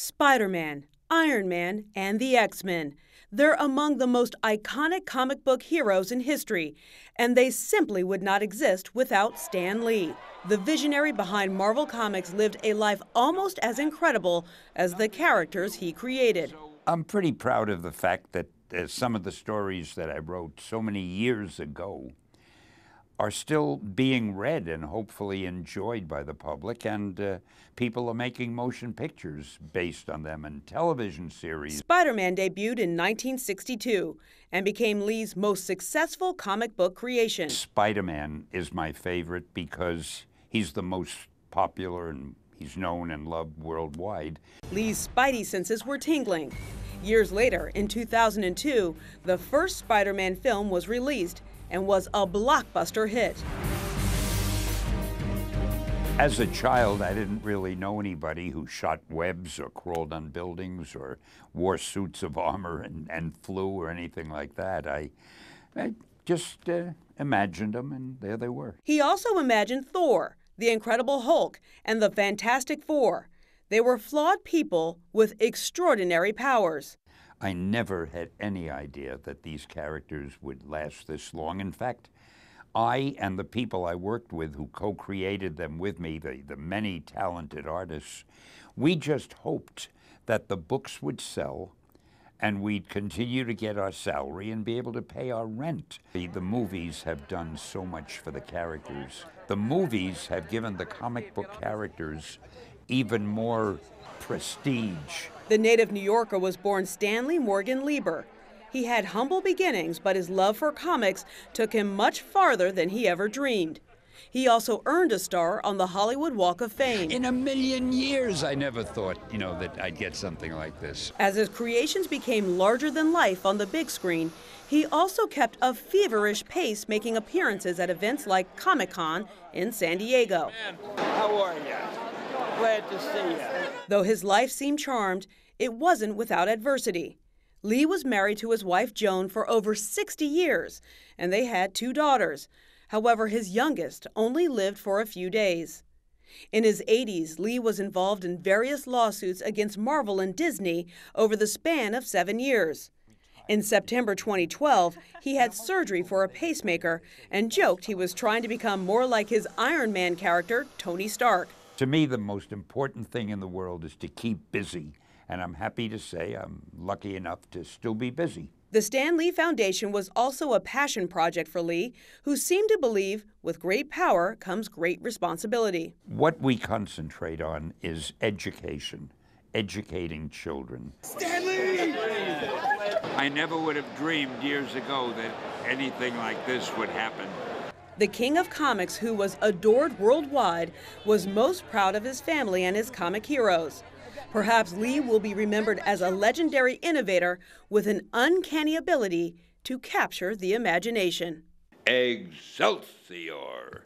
Spider-Man, Iron Man, and the X-Men. They're among the most iconic comic book heroes in history, and they simply would not exist without Stan Lee. The visionary behind Marvel Comics lived a life almost as incredible as the characters he created. I'm pretty proud of the fact that some of the stories that I wrote so many years ago are still being read and hopefully enjoyed by the public, and people are making motion pictures based on them and television series. Spider-Man debuted in 1962 and became Lee's most successful comic book creation. Spider-Man is my favorite because he's the most popular and he's known and loved worldwide. Lee's spidey senses were tingling. Years later, in 2002, the first Spider-Man film was released and was a blockbuster hit. As a child, I didn't really know anybody who shot webs or crawled on buildings or wore suits of armor and flew or anything like that. I just imagined them, and there they were. He also imagined Thor, the Incredible Hulk, and the Fantastic Four. They were flawed people with extraordinary powers. I never had any idea that these characters would last this long. In fact, I and the people I worked with who co-created them with me, the many talented artists, we just hoped that the books would sell and we'd continue to get our salary and be able to pay our rent. The movies have done so much for the characters. The movies have given the comic book characters even more prestige. The native New Yorker was born Stanley Morgan Lieber. He had humble beginnings, but his love for comics took him much farther than he ever dreamed. He also earned a star on the Hollywood Walk of Fame. In a million years, I never thought, that I'd get something like this. As his creations became larger than life on the big screen, he also kept a feverish pace, making appearances at events like Comic-Con in San Diego. How are you? Glad to see you. Though his life seemed charmed, it wasn't without adversity. Lee was married to his wife Joan for over 60 years, and they had 2 daughters. However, his youngest only lived for a few days. In his 80s, Lee was involved in various lawsuits against Marvel and Disney over the span of 7 years. In September 2012, he had surgery for a pacemaker and joked he was trying to become more like his Iron Man character, Tony Stark. To me, the most important thing in the world is to keep busy, and I'm happy to say I'm lucky enough to still be busy. The Stan Lee Foundation was also a passion project for Lee, who seemed to believe with great power comes great responsibility. What we concentrate on is education, educating children. Stan Lee! I never would have dreamed years ago that anything like this would happen. The king of comics, who was adored worldwide, was most proud of his family and his comic heroes. Perhaps Lee will be remembered as a legendary innovator with an uncanny ability to capture the imagination. Excelsior!